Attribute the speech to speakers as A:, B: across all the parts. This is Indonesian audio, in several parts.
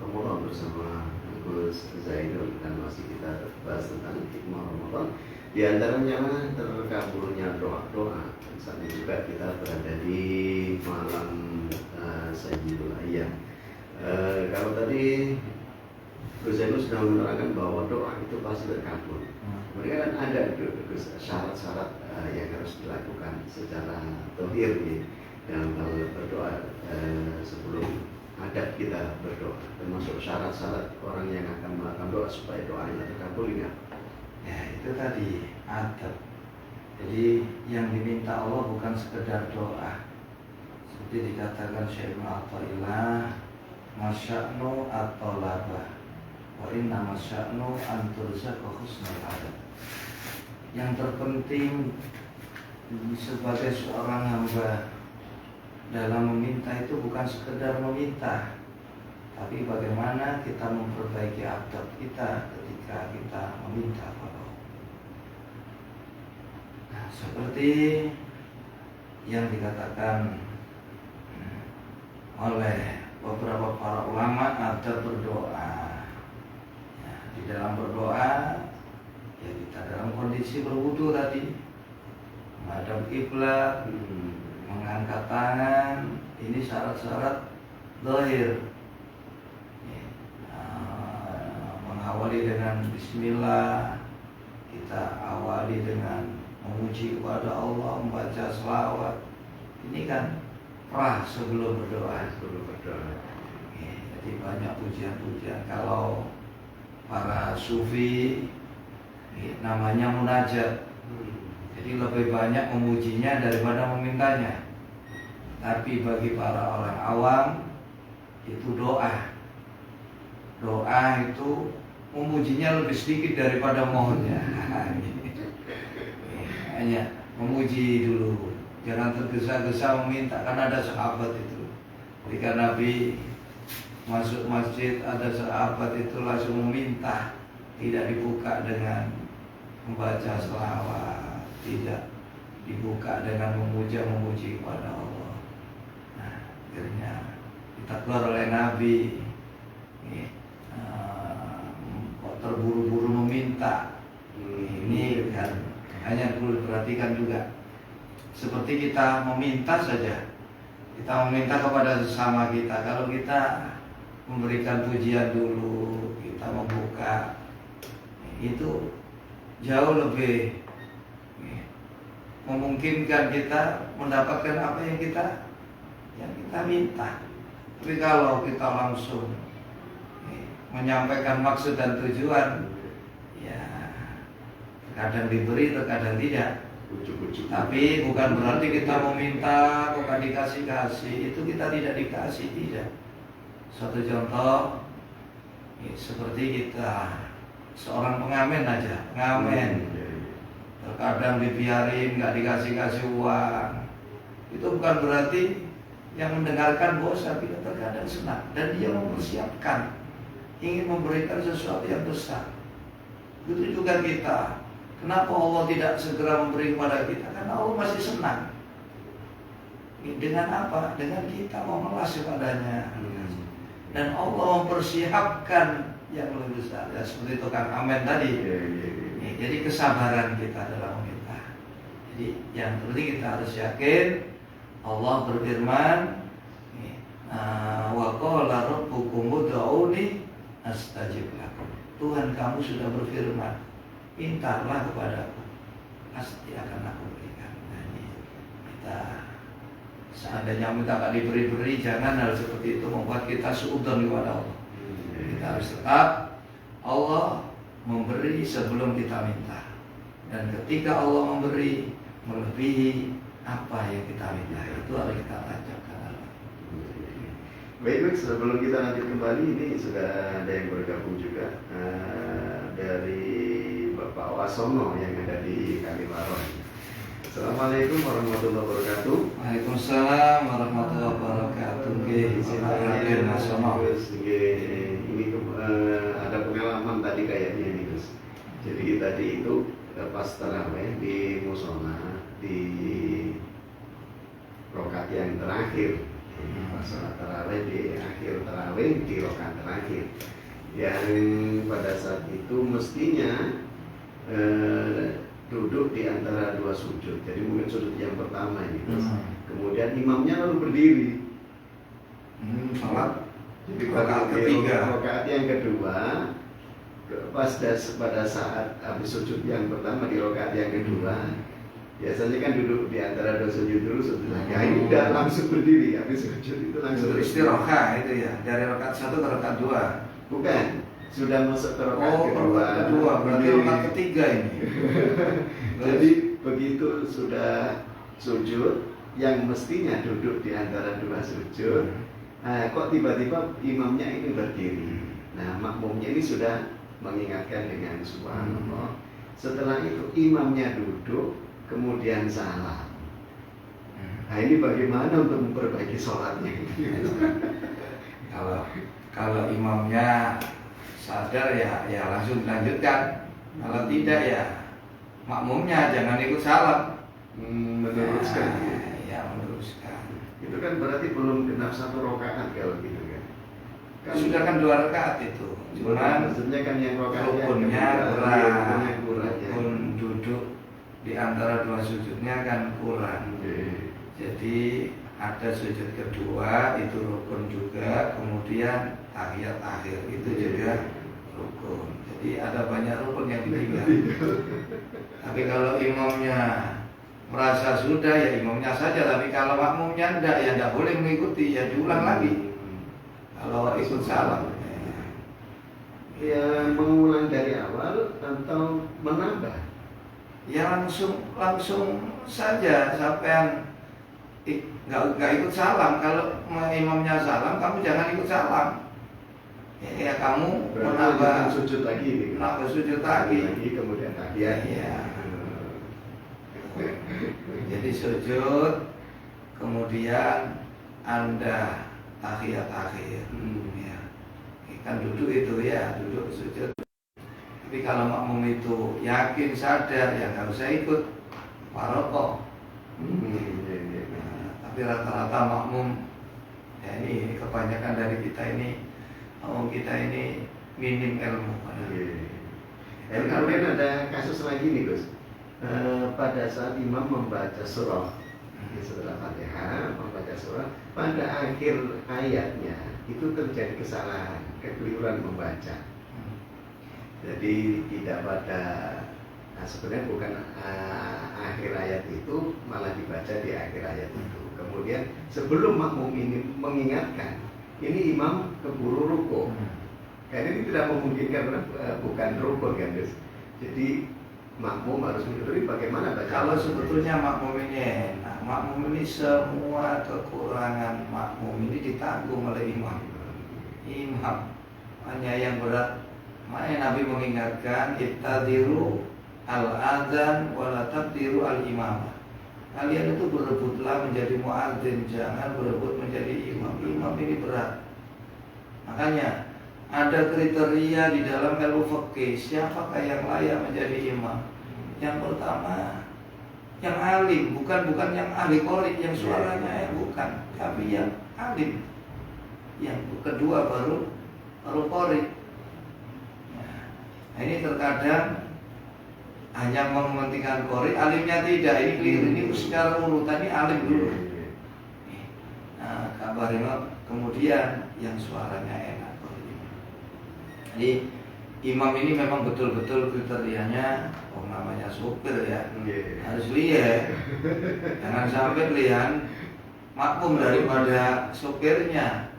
A: Ramadan bersama Gus Zainul, dan masih kita bahas tentang hikmah Ramadan. Di antaranya terkabulnya doa-doa. Misalnya juga kita berada di malam Sayyidul Ayyam. Kalau tadi Gus Zainul sudah menerangkan bahwa doa itu pasti terkabul. Mereka kan ada syarat-syarat yang harus dilakukan secara zahir dalam hal berdoa sebelum adab kita berdoa, termasuk syarat-syarat orang yang akan melakukan doa supaya doanya terkabul ini.
B: Ya itu tadi adab. Jadi yang diminta Allah bukan sekedar doa. Seperti dikatakan Syekh Ibnu Athaillah, masya'nu atau labah, wa inna masya'nu anturzaqa husnul adab. Yang terpenting sebagai seorang hamba dalam meminta itu bukan sekedar meminta, tapi bagaimana kita memperbaiki adab kita ketika kita meminta kepada Allah. Nah, seperti yang dikatakan oleh beberapa para ulama, adab berdoa. Ya, di dalam berdoa, ya kita dalam kondisi berwudu tadi, menghadap kiblat, mengangkat tangan, ini syarat-syarat zahir. Mengawali dengan bismillah, kita awali dengan memuji kepada Allah, membaca selawat. Ini kan sebelum berdoa. Jadi banyak pujian-pujian. Kalau para sufi namanya munajat. Jadi lebih banyak memujinya daripada memintanya. Tapi bagi para orang awam itu doa. Doa itu memujinya lebih sedikit daripada mohonnya. Hanya memuji dulu. Jangan tergesa-gesa meminta. Kan ada sahabat itu. Ketika Nabi masuk masjid, ada sahabat itu langsung meminta. Tidak dibuka dengan membaca selawat, tidak dibuka dengan memuji kepada Allah. Nah, akhirnya ditegur oleh Nabi, kok terburu-buru meminta. Ini kan hanya perlu diperhatikan juga. Seperti kita meminta saja, kita meminta kepada sesama kita. Kalau kita memberikan pujian dulu, kita membuka, itu jauh lebih memungkinkan kita mendapatkan apa yang kita minta. Tapi kalau kita langsung menyampaikan maksud dan tujuan, ya terkadang diberi, terkadang tidak. Tapi bukan berarti kita meminta kok dikasih, itu kita tidak dikasih, tidak. Suatu contoh seperti kita seorang pengamen aja, pengamen terkadang dibiarin, nggak dikasih uang. Itu bukan berarti yang mendengarkan bosan, tidak, terkadang senang dan dia mempersiapkan ingin memberikan sesuatu yang besar. Begitu juga kita. Kenapa Allah tidak segera memberi kepada kita? Karena Allah masih senang. Dengan apa? Dengan kita mau melas kepadanya. Dan Allah mempersiapkan yang lebih besar. Ya, seperti tukang amen tadi. Jadi kesabaran kita dalam meminta. Jadi yang penting kita harus yakin Allah berfirman, wa qala rabbukum ud'uni astajib lakum. Tuhan kamu sudah berfirman, mintalah kepadaku, pasti akan aku berikan. Nah, ini kita seandainya minta tak diberi-beri, jangan hal seperti itu membuat kita suudzon kepada Allah. Kita harus tetap Allah memberi sebelum kita minta, dan ketika Allah memberi melebihi apa yang kita minta, itu harus kita tancapkan.
A: Baik, sebelum kita lanjut kembali, ini sudah ada yang bergabung juga dari Bapak Wasono yang ada di Kalimaron. Assalamualaikum warahmatullahi wabarakatuh.
B: Waalaikumsalam warahmatullahi wabarakatuh. Silakan Mas Wasono.
A: Ini ada pengalaman tadi kayaknya nih Gus. Jadi tadi itu pas tarawih di musola di rokaat yang terakhir, pas sholat tarawih di akhir tarawih di rakaat terakhir, yang pada saat itu mestinya duduk di antara dua sujud. Jadi mungkin sujud yang pertama ini, kemudian imamnya lalu berdiri.
B: Sholat
A: Jadi
B: rakaat ketiga.
A: rakaat yang kedua, pada saat habis sujud yang pertama di rakaat yang kedua, biasanya kan duduk di antara dua sujud dulu, sujud lagi. Ini udah langsung berdiri, habis sujud itu langsung
B: Istirahat itu ya, dari rakaat 1 ke rakaat 2.
A: Bukan, sudah masuk ke rakaat
B: Rakaat kedua, berarti
A: berdiri.
B: rakaat ketiga ini.
A: Jadi begitu sudah sujud, yang mestinya duduk di antara dua sujud, kok tiba-tiba imamnya ini berdiri. Nah, makmumnya ini sudah mengingatkan dengan subhanallah. Setelah itu imamnya duduk, kemudian salam. Nah, ini bagaimana untuk memperbaiki sholatnya?
B: Kalau imamnya sadar ya langsung dilanjutkan. Kalau tidak ya makmumnya jangan ikut salam.
A: Meneruskan.
B: Ya meneruskan.
A: Itu kan berarti belum genap 1 rakaat kalau gitu kan.
B: Sudah kan 2 rakaat itu. Cuman
A: maksudnya kan yang rakaatnya
B: rukunnya kurang.
A: ya.
B: Rukun duduk di antara 2 sujudnya kan kurang. Jadi ada sujud kedua itu rukun juga, kemudian tahiyat akhir itu juga rukun. Jadi ada banyak rukun yang ditinggal. Tapi kalau imamnya merasa sudah ya imamnya saja, tapi kalau makmumnya enggak ya enggak boleh mengikuti, ya diulang lagi. Kalau ikut salam
A: ya mengulang dari awal atau menambah?
B: ya langsung saja sampai nggak ikut salam. Kalau imamnya salam, kamu jangan ikut salam. Ya kamu menambah
A: sujud lagi,
B: menambah sujud lagi.
A: Kemudian tahiyat.
B: Ya. Jadi sujud, kemudian Anda tahiyat akhir. Ya. Kan duduk itu ya, duduk sujud. Tapi kalau makmum itu yakin sadar ya nggak usah ikut paroko. Tapi rata-rata makmum ya ini kebanyakan dari kita ini makmum kita ini minim ilmu.
A: Kemudian ada kasus lagi nih Gus. Pada saat imam membaca surah, setelah Fatihah membaca surah, pada akhir ayatnya itu terjadi kesalahan, kekeliruan membaca. Jadi tidak pada sebenarnya bukan akhir ayat itu, malah dibaca di akhir ayat itu. Kemudian sebelum makmum ini mengingatkan, ini imam keburu ruku. Karena ini tidak memungkinkan, bukan rukun kan Gus. Jadi makmum harus mengetahui bagaimana baca.
B: Kalau sebetulnya makmum ini enak, makmum ini semua kekurangan makmum ini ditanggung oleh imam. Imam hanya yang berat. Makanya Nabi mengingatkan, ittadiru al-adzan wala tabdiru al-imamah. Kalian itu berebutlah menjadi muadzin, jangan berebut menjadi imam. Imam ini berat. Makanya ada kriteria di dalam ilmu fikih, siapakah yang layak menjadi imam? Yang pertama, yang alim, bukan yang ahli qori, yang suaranya ya bukan, tapi yang alim. Yang kedua baru qori. Nah, ini terkadang hanya mementingkan qori, alimnya tidak. Ini keliru, ini secara urutan ini alim dulu. Nah, kabarnya kemudian yang suaranya enak. Jadi imam ini memang betul-betul kriterianya, namanya supir ya, harus lihat, jangan sampai lihat makmum daripada supirnya.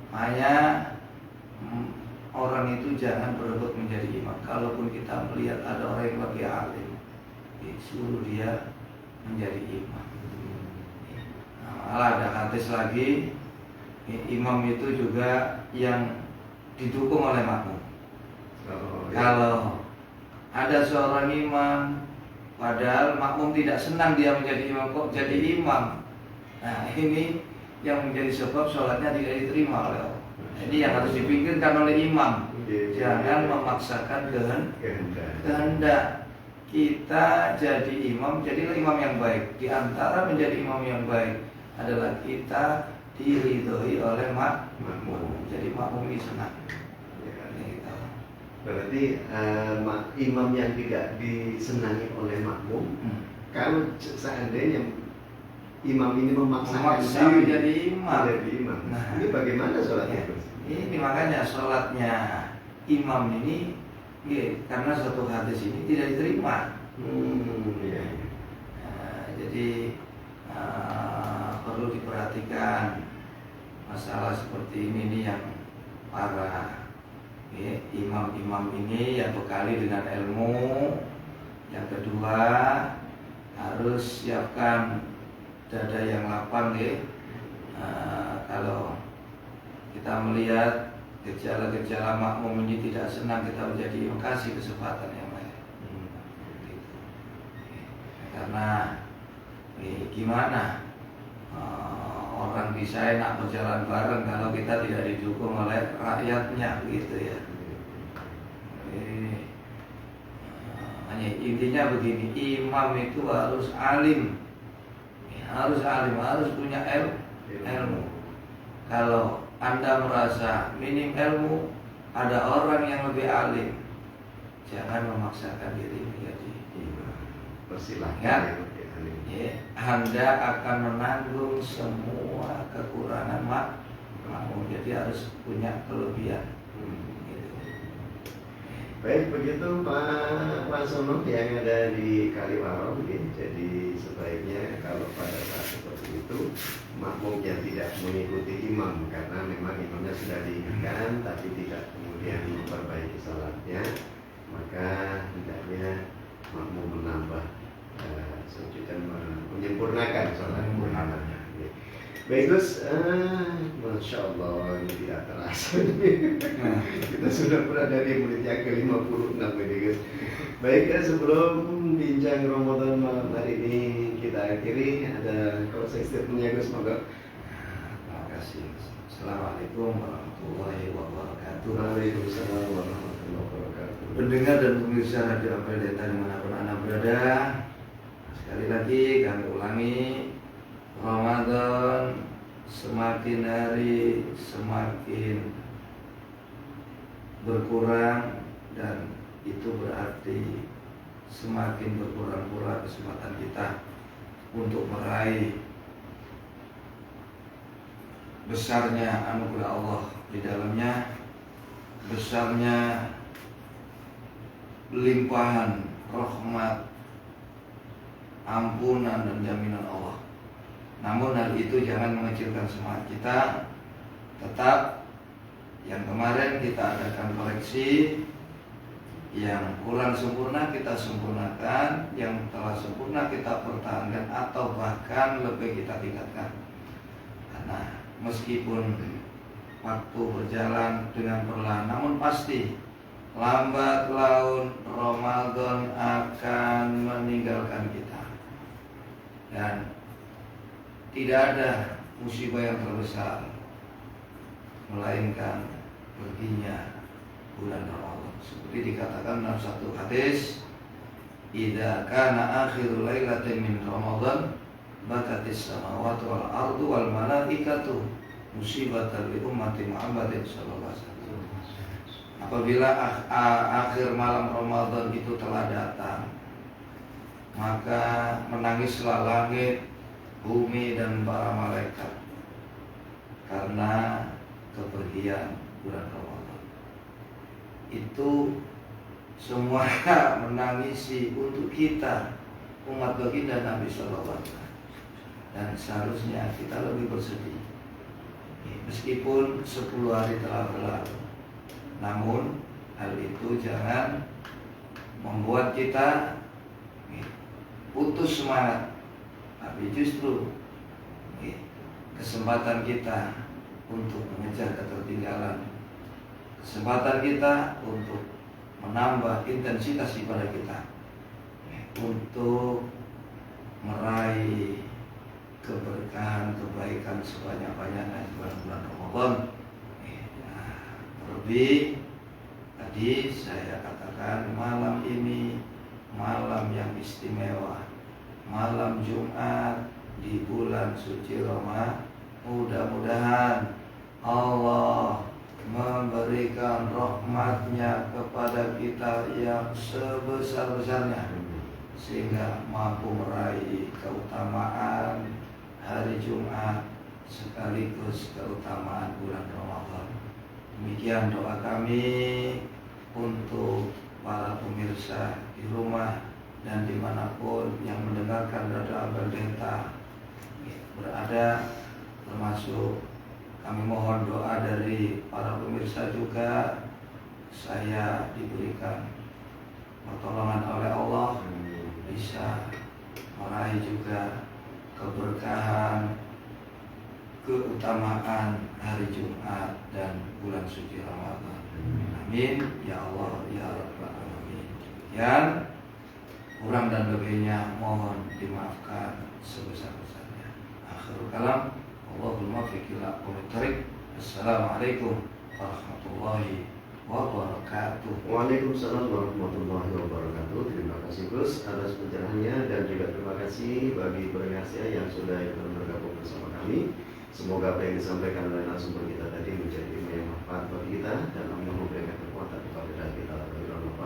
B: Makanya orang itu jangan berebut menjadi imam. Kalaupun kita melihat ada orang yang lebih alim, disuruh dia menjadi imam. Nah, malah ada hadis lagi, imam itu juga yang didukung oleh makmum. Kalau ada seorang imam, padahal makmum tidak senang dia menjadi imam, kok jadi imam. Nah ini yang menjadi sebab sholatnya tidak diterima oleh Allah. Jadi yang harus dipikirkan oleh imam, jangan memaksakan kehendak. Kita jadi imam, jadilah imam yang baik. Di antara menjadi imam yang baik adalah kita diridhoi oleh
A: makmum.
B: Jadi makmum ini senang.
A: Ya.
B: Gitu.
A: Berarti imam yang tidak disenangi oleh makmum, kalau seandainya imam ini memaksa
B: menjadi imam.
A: Nah, ini bagaimana sholatnya?
B: Ini makanya sholatnya imam ini, karena satu hadis ini tidak diterima.
A: Iya.
B: Jadi perlu diperhatikan masalah seperti ini nih, yang para imam-imam ini yang bekali dengan ilmu. Yang kedua, harus siapkan dada yang lapang ya. Kalau kita melihat gejala-gejala makmum ini tidak senang, kita menjadi kasih kesempatan yang baik. Gitu. Karena gimana orang bisa enak berjalan bareng kalau kita tidak didukung oleh rakyatnya, begitu ya. Hanya intinya begini, imam itu harus alim, harus punya ilmu. Kalau Anda merasa minim ilmu, ada orang yang lebih alim, jangan memaksakan diri menjadi imam.
A: Persilahkan.
B: Anda akan menanggung semua kekurangan makmum, jadi harus punya kelebihan.
A: Baik, begitu Pak Sono yang ada di Kaliwarom ya. Jadi sebaiknya kalau pada saat seperti itu makmumnya tidak mengikuti imam, karena memang imamnya sudah diingatkan tapi tidak kemudian memperbaiki salatnya, maka hendaknya makmum menambah sujud dan menyempurnakan salat imamnya. Baik Gus, Masya Allah, ini tidak terasa. Kita sudah berada di menit yang ke-56 ini Gus. Baik, sebelum bincang Ramadan malam hari ini kita akhiri, ada closing statement-nya Gus, moga.
B: Terima kasih. Assalamualaikum warahmatullahi wabarakatuh.
A: Waalaikumsalam warahmatullahi wabarakatuh.
B: Pendengar dan pemirsa Radio Apel Deta dimanapun Anda berada, sekali lagi kami ulangi, Ramadan semakin hari semakin berkurang, dan itu berarti semakin berkurang pula kesempatan kita untuk meraih besarnya anugerah Allah di dalamnya, besarnya limpahan rahmat, ampunan dan jaminan Allah. Namun hal itu jangan mengecilkan semangat kita. Tetap yang kemarin kita adakan koreksi, yang kurang sempurna kita sempurnakan, yang telah sempurna kita pertahankan atau bahkan lebih kita tingkatkan. Karena meskipun waktu berjalan dengan perlahan, namun pasti lambat laun Ramadan akan meninggalkan kita. Dan tidak ada musibah yang terbesar melainkan perginya bulan Ramadan. Seperti dikatakan dalam satu hadis, "Idza kana akhirul lailatin min Ramadan, bakatis samawati wal ardu wal malaikatu musibatan li ummati Muhammadin sallallahu alaihi wasallam." Apabila akhir malam Ramadan itu telah datang, maka menangislah langit, bumi dan para malaikat karena kepergian bulan Ramadan. Itu semua menangisi untuk kita, umat baginda Nabi Sallallahu Alaihi Wasallam. Dan seharusnya kita lebih bersedih, meskipun 10 hari telah berlalu. Namun hal itu jangan membuat kita putus semangat, tapi justru kesempatan kita untuk mengejar ketertinggalan, kesempatan kita untuk menambah intensitas ibadah kita, untuk meraih keberkahan, kebaikan sebanyak-banyaknya di bulan Ramadan. Terlebih tadi saya katakan, malam ini malam yang istimewa, malam Jumat di bulan suci mudah-mudahan Allah memberikan rahmatnya kepada kita yang sebesar-besarnya, sehingga mampu meraih keutamaan hari Jumat sekaligus keutamaan bulan Ramadan. Demikian doa kami untuk para pemirsa di rumah dan dimanapun yang mendengarkan Radio Ampel Delta berada, termasuk kami mohon doa dari para pemirsa juga, saya diberikan pertolongan oleh Allah bisa meraih juga keberkahan, keutamaan hari Jumat dan bulan suci Ramadan. Amin ya Allah ya Rabbal Alamin. Yang kurang dan lebihnya mohon dimaafkan sebesar-besarnya. Akhirul kalam, Allahul muwaffiq ila aqwamit thoriq. Assalamualaikum warahmatullahi wabarakatuh.
A: Waalaikumsalam warahmatullahi wabarakatuh. Terima kasih Gus atas pencerahannya, dan juga terima kasih bagi pendengar yang sudah ikut bergabung bersama kami. Semoga apa yang disampaikan oleh narasumber kita tadi menjadi ilmu yang manfaat bagi kita, dan Allah memberikan kekuatan kepada kita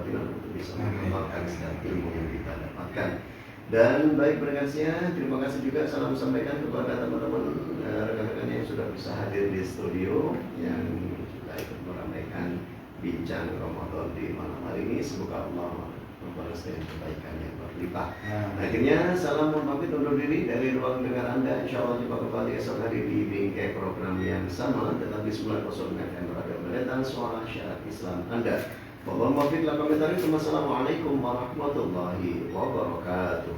A: untuk bisa mengamalkan setiap ilmu yang kita dapatkan. Dan baik pendengar, terima kasih juga salam sampaikan kepada teman-teman rekan-rekan yang sudah bisa hadir di studio, yang sudah ikut meramaikan bincang Ramadan di malam hari ini. Semoga Allah membalas dengan kebaikan yang berlimpah. Akhirnya salam mohon pamit undur diri dari ruang dengar Anda. Insya Allah jumpa kembali esok hari di bingkai program yang sama, tetap di 90 FM Radio Delta, suara syarat Islam Anda. Wassalamualaikum warahmatullahi wabarakatuh.